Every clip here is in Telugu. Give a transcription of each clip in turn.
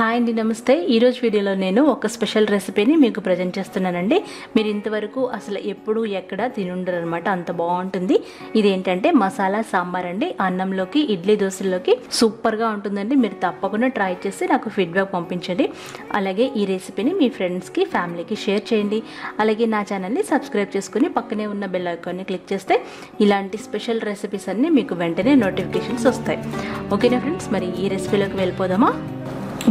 హాయ్ అండి, నమస్తే. ఈరోజు వీడియోలో నేను ఒక స్పెషల్ రెసిపీని మీకు ప్రజెంట్ చేస్తున్నానండి. మీరు ఇంతవరకు అసలు ఎప్పుడు ఎక్కడ తినుండరు అనమాట, అంత బాగుంటుంది. ఇదేంటంటే మసాలా సాంబార్ అండి. అన్నంలోకి, ఇడ్లీ దోశల్లోకి సూపర్గా ఉంటుందండి. మీరు తప్పకుండా ట్రై చేసి నాకు ఫీడ్బ్యాక్ పంపించండి. అలాగే ఈ రెసిపీని మీ ఫ్రెండ్స్కి, ఫ్యామిలీకి షేర్ చేయండి. అలాగే నా ఛానల్ని సబ్స్క్రైబ్ చేసుకుని పక్కనే ఉన్న బెల్ ఐకాన్ని క్లిక్ చేస్తే ఇలాంటి స్పెషల్ రెసిపీస్ అన్నీ మీకు వెంటనే నోటిఫికేషన్స్ వస్తాయి. ఓకేనా ఫ్రెండ్స్, మరి ఈ రెసిపీలోకి వెళ్ళిపోదామా?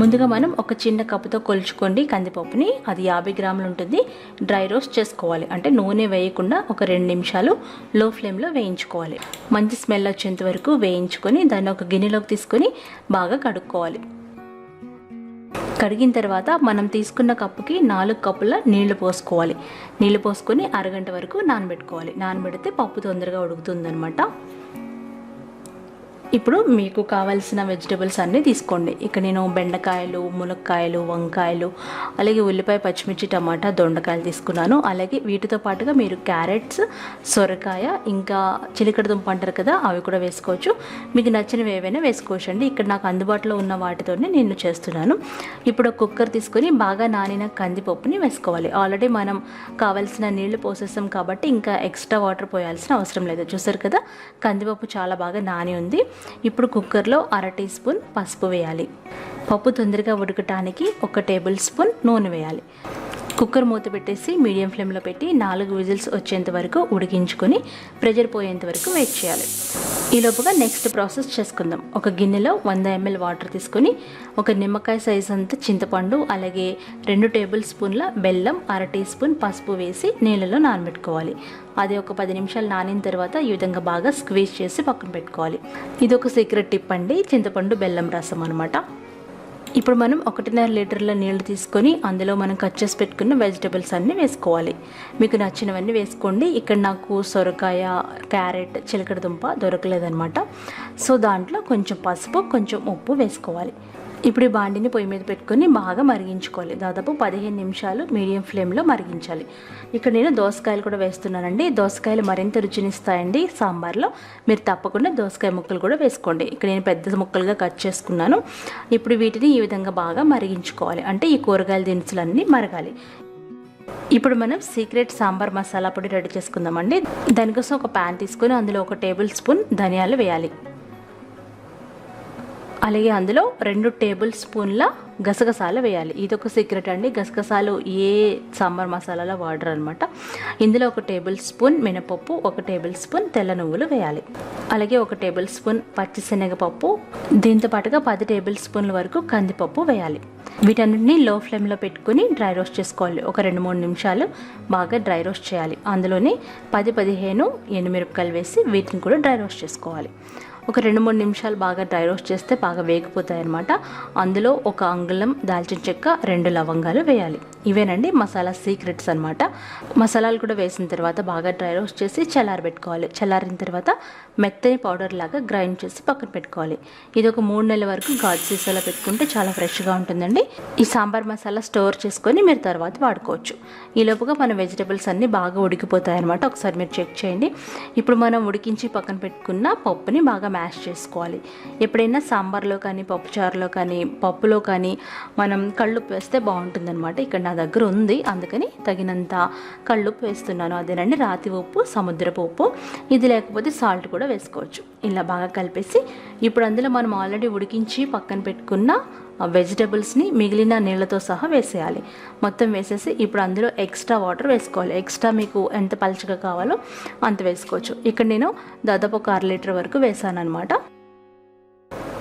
ముందుగా మనం ఒక చిన్న కప్పుతో కొలుచుకోండి కందిపప్పుని. అది 50 గ్రాములు ఉంటుంది. డ్రై రోస్ట్ చేసుకోవాలి, అంటే నూనె వేయకుండా ఒక 2 నిమిషాలు లో ఫ్లేమ్లో వేయించుకోవాలి. మంచి స్మెల్ వచ్చేంత వరకు వేయించుకొని దాన్ని ఒక గిన్నెలోకి తీసుకొని బాగా కడుక్కోవాలి. కడిగిన తర్వాత మనం తీసుకున్న కప్పుకి 4 కప్పుల నీళ్లు పోసుకోవాలి. నీళ్లు పోసుకొని అరగంట వరకు నానబెట్టుకోవాలి. నానబెడితే పప్పు తొందరగా ఉడుకుతుందనమాట. ఇప్పుడు మీకు కావాల్సిన వెజిటబుల్స్ అన్నీ తీసుకోండి. ఇక్కడ నేను బెండకాయలు, మునక్కాయలు, వంకాయలు, అలాగే ఉల్లిపాయ, పచ్చిమిర్చి, టమాటా, దొండకాయలు తీసుకున్నాను. అలాగే వీటితో పాటుగా మీరు క్యారెట్స్, సొరకాయ, ఇంకా చిలకడ దుంప అంటారు కదా, అవి కూడా వేసుకోవచ్చు. మీకు నచ్చినవి ఏవైనా వేసుకోవచ్చు అండి. ఇక్కడ నాకు అందుబాటులో ఉన్న వాటితోనే నేను చేస్తున్నాను. ఇప్పుడు కుక్కర్ తీసుకొని బాగా నానిన కందిపప్పుని వేసుకోవాలి. ఆల్రెడీ మనం కావాల్సిన నీళ్లు పోసేసాం కాబట్టి ఇంకా ఎక్స్ట్రా వాటర్ పోయాల్సిన అవసరం లేదు. చూసారు కదా, కందిపప్పు చాలా బాగా నాని ఉంది. ఇప్పుడు కుక్కర్లో 1/2 టీ స్పూన్ పసుపు వేయాలి. పప్పు తొందరగా ఉడకటానికి 1 టేబుల్ స్పూన్ నూనె వేయాలి. కుక్కర్ మూత పెట్టేసి మీడియం ఫ్లేమ్లో పెట్టి 4 విజిల్స్ వచ్చేంత వరకు ఉడికించుకొని ప్రెషర్ పోయేంత వరకు వెయిట్ చేయాలి. ఈలోపుగా నెక్స్ట్ ప్రాసెస్ చేసుకుందాం. ఒక గిన్నెలో 100 ml వాటర్ తీసుకొని ఒక నిమ్మకాయ సైజ్ అంత చింతపండు, అలాగే 2 టేబుల్ స్పూన్ల బెల్లం, 1/2 టీ స్పూన్ పసుపు వేసి నీళ్ళలో నానబెట్టుకోవాలి. అది ఒక 10 నిమిషాలు నానిన తర్వాత ఈ విధంగా బాగా స్క్వీజ్ చేసి పక్కన పెట్టుకోవాలి. ఇది ఒక సీక్రెట్ టిప్ అండి, చింతపండు బెల్లం రసం అనమాట. ఇప్పుడు మనం 1.5 లీటర్ల నీళ్లు తీసుకొని అందులో మనం కట్ చేసి పెట్టుకున్న వెజిటబుల్స్ అన్నీ వేసుకోవాలి. మీకు నచ్చినవన్నీ వేసుకోండి. ఇక్కడ నాకు సొరకాయ, క్యారెట్, చిలకడ దుంప దొరకలేదనమాట. సో దాంట్లో కొంచెం పసుపు, కొంచెం ఉప్పు వేసుకోవాలి. ఇప్పుడు ఈ బాండిని పొయ్యి మీద పెట్టుకొని బాగా మరిగించుకోవాలి. దాదాపు 15 నిమిషాలు మీడియం ఫ్లేమ్లో మరిగించాలి. ఇక్కడ నేను దోసకాయలు కూడా వేస్తున్నానండి. దోసకాయలు మరింత రుచినిస్తాయండి సాంబార్లో. మీరు తప్పకుండా దోసకాయ ముక్కలు కూడా వేసుకోండి. ఇక్కడ నేను పెద్ద ముక్కలుగా కట్ చేసుకున్నాను. ఇప్పుడు వీటిని ఈ విధంగా బాగా మరిగించుకోవాలి, అంటే ఈ కూరగాయల దినుసులన్నీ మరగాలి. ఇప్పుడు మనం సీక్రెట్ సాంబార్ మసాలా పొడి రెడీ చేసుకుందామండి. దానికోసం ఒక ప్యాన్ తీసుకొని అందులో 1 టేబుల్ స్పూన్ ధనియాలు వేయాలి. అలాగే అందులో 2 టేబుల్ స్పూన్ల గసగసాలు వేయాలి. ఇది ఒక సీక్రెట్ అండి, గసగసాలు ఏ సాంబార్ మసాలాలో వాడరు అనమాట. ఇందులో 1 టేబుల్ స్పూన్ మినపప్పు, 1 టేబుల్ స్పూన్ తెల్ల నువ్వులు వేయాలి. అలాగే 1 టేబుల్ స్పూన్ పచ్చిశనగపప్పు, దీంతో పాటుగా 10 టేబుల్ స్పూన్ల వరకు కందిపప్పు వేయాలి. వీటన్నిటిని లో ఫ్లేమ్లో పెట్టుకుని డ్రై రోస్ట్ చేసుకోవాలి. ఒక 2-3 నిమిషాలు బాగా డ్రై రోస్ట్ చేయాలి. అందులోనే 10-15 ఎండుమిరపకాయలు వేసి వీటిని కూడా డ్రై రోస్ట్ చేసుకోవాలి. ఒక 2-3 నిమిషాలు బాగా డ్రై రోస్ట్ చేస్తే బాగా వేగిపోతాయి అన్నమాట. అందులో 1 అంగుళం దాల్చిన చెక్క, 2 లవంగాలు వేయాలి. ఇవేనండి మసాలా సీక్రెట్స్ అనమాట. మసాలాలు కూడా వేసిన తర్వాత బాగా డ్రై రోస్ట్ చేసి చల్లారబెట్టుకోవాలి. చల్లారిన తర్వాత మెత్తని పౌడర్ లాగా గ్రైండ్ చేసి పక్కన పెట్టుకోవాలి. ఇది ఒక 3 నెలల వరకు గాజు సీసాలో పెట్టుకుంటే చాలా ఫ్రెష్గా ఉంటుందండి. ఈ సాంబార్ మసాలా స్టోర్ చేసుకొని మీరు తర్వాత వాడుకోవచ్చు. ఈ లోపుగా మన వెజిటబుల్స్ అన్నీ బాగా ఉడికిపోతాయి అనమాట. ఒకసారి మీరు చెక్ చేయండి. ఇప్పుడు మనం ఉడికించి పక్కన పెట్టుకున్న పప్పుని బాగా మ్యాష్ చేసుకోవాలి. ఎప్పుడైనా సాంబార్లో కానీ, పప్పుచారులో కానీ, పప్పులో కానీ మనం కళ్ళుప్పు వేస్తే బాగుంటుందన్నమాట. ఇక్కడ నా దగ్గర ఉంది, అందుకని తగినంత కళ్ళుప్పు వేస్తున్నాను. అదేనండి రాతి ఉప్పు, సముద్రపు ఉప్పు. ఇది లేకపోతే సాల్ట్ కూడా వేసుకోవచ్చు. ఇలా బాగా కలిపేసి ఇప్పుడు అందులో మనం ఆల్రెడీ ఉడికించి పక్కన పెట్టుకున్న వెజిటబుల్స్ని మిగిలిన నీళ్ళతో సహా వేసేయాలి. మొత్తం వేసేసి ఇప్పుడు అందులో ఎక్స్ట్రా వాటర్ వేసుకోవాలి. ఎక్స్ట్రా మీకు ఎంత పలుచగా కావాలో అంత వేసుకోవచ్చు. ఇక్కడ నేను దాదాపు ఒక 1/2 లీటర్ వరకు వేసాను అనమాట.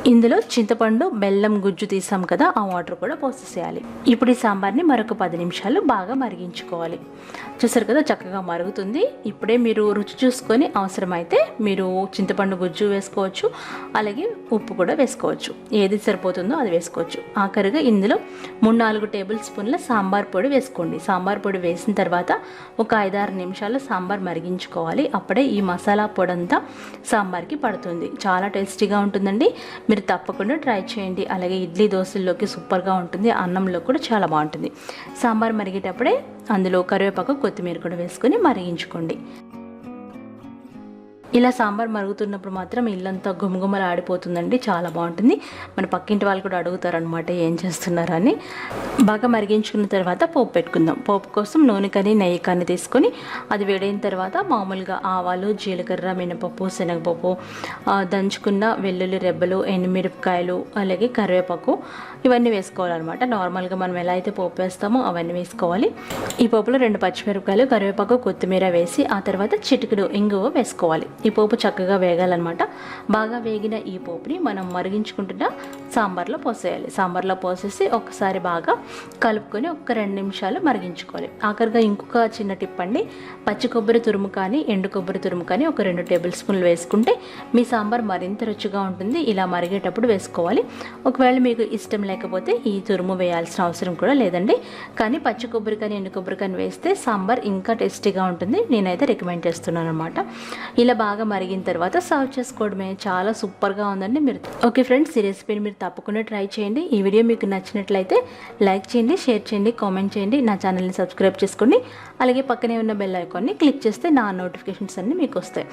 ఇందులో చింతపండు, బెల్లం గుజ్జు తీసాం కదా, ఆ వాటర్ కూడా పోసేసేయాలి. ఇప్పుడు ఈ సాంబార్ని మరొక 10 నిమిషాలు బాగా మరిగించుకోవాలి. చూసారు కదా, చక్కగా మరుగుతుంది. ఇప్పుడే మీరు రుచి చూసుకొని అవసరమైతే మీరు చింతపండు గుజ్జు వేసుకోవచ్చు, అలాగే ఉప్పు కూడా వేసుకోవచ్చు. ఏది సరిపోతుందో అది వేసుకోవచ్చు. ఆఖరిగా ఇందులో 3-4 టేబుల్ స్పూన్ల సాంబార్ పొడి వేసుకోండి. సాంబార్ పొడి వేసిన తర్వాత ఒక 5-6 నిమిషాలు సాంబార్ మరిగించుకోవాలి. అప్పుడే ఈ మసాలా పొడి అంతా సాంబార్కి పడుతుంది. చాలా టేస్టీగా ఉంటుందండి. మీరు తప్పకుండా ట్రై చేయండి. అలాగే ఇడ్లీ దోశల్లోకి సూపర్గా ఉంటుంది, అన్నంలో కూడా చాలా బాగుంటుంది. సాంబార్ మరిగేటప్పుడే అందులో కరివేపాకు, కొత్తిమీర కూడా వేసుకొని మరిగించుకోండి. ఇలా సాంబార్ మరుగుతున్నప్పుడు మాత్రం ఇల్లంతా గుమగుమలు ఆడిపోతుందండి, చాలా బాగుంటుంది. మన పక్కింటి వాళ్ళు కూడా అడుగుతారనమాట ఏం చేస్తున్నారని. బాగా మరిగించుకున్న తర్వాత పోపు పెట్టుకుందాం. పోపు కోసం నూనె కానీ నెయ్యి కానీ తీసుకొని అది వేడైన తర్వాత మామూలుగా ఆవాలు, జీలకర్ర, మినపప్పు, శనగపప్పు, దంచుకున్న వెల్లుల్లి రెబ్బలు, ఎండుమిరపకాయలు, అలాగే కరివేపాకు ఇవన్నీ వేసుకోవాలన్నమాట. నార్మల్గా మనం ఎలా అయితే పోపు వేస్తామో అవన్నీ వేసుకోవాలి. ఈ పోపులో 2 పచ్చిమిరపకాయలు, కరివేపాకు, కొత్తిమీర వేసి ఆ తర్వాత చిటికెడు ఇంగువ వేసుకోవాలి. ఈ పోపు చక్కగా వేగాలన్నమాట. బాగా వేగిన ఈ పోపుని మనం మరిగించుకుంటున్న సాంబార్లో పోసేయాలి. సాంబార్లో పోసేసి ఒకసారి బాగా కలుపుకొని ఒక 2 నిమిషాలు మరిగించుకోవాలి. ఆఖరిగా ఇంకొక చిన్న టిప్ అండి, పచ్చి కొబ్బరి తురుము కానీ ఎండు కొబ్బరి తురుము కానీ ఒక 2 టేబుల్ స్పూన్లు వేసుకుంటే మీ సాంబార్ మరింత రుచిగా ఉంటుంది. ఇలా మరిగేటప్పుడు వేసుకోవాలి. ఒకవేళ మీకు ఇష్టం లేకపోతే ఈ తురుము వేయాల్సిన అవసరం కూడా లేదండి. కానీ పచ్చి కొబ్బరి కానీ ఎండు కొబ్బరి కానీ వేస్తే సాంబార్ ఇంకా టేస్టీగా ఉంటుంది. నేనైతే రికమెండ్ చేస్తున్నాను అనమాట. ఇలా బాగా మరిగిన తర్వాత సర్వ్ చేసుకోవడమే. చాలా సూపర్గా ఉందండి. మీరు ఓకే ఫ్రెండ్స్, ఈ రెసిపీని మీరు తప్పకుండా ట్రై చేయండి. ఈ వీడియో మీకు నచ్చినట్లయితే లైక్ చేయండి, షేర్ చేయండి, కామెంట్ చేయండి. నా ఛానల్ని సబ్స్క్రైబ్ చేసుకోండి. అలాగే పక్కనే ఉన్న బెల్ ఐకాన్ని క్లిక్ చేస్తే నా నోటిఫికేషన్స్ అన్నీ మీకు వస్తాయి.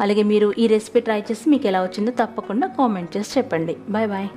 అలాగే మీరు ఈ రెసిపీ ట్రై చేసి మీకు ఎలా వచ్చిందో తప్పకుండా కామెంట్ చేసి చెప్పండి. Bye bye.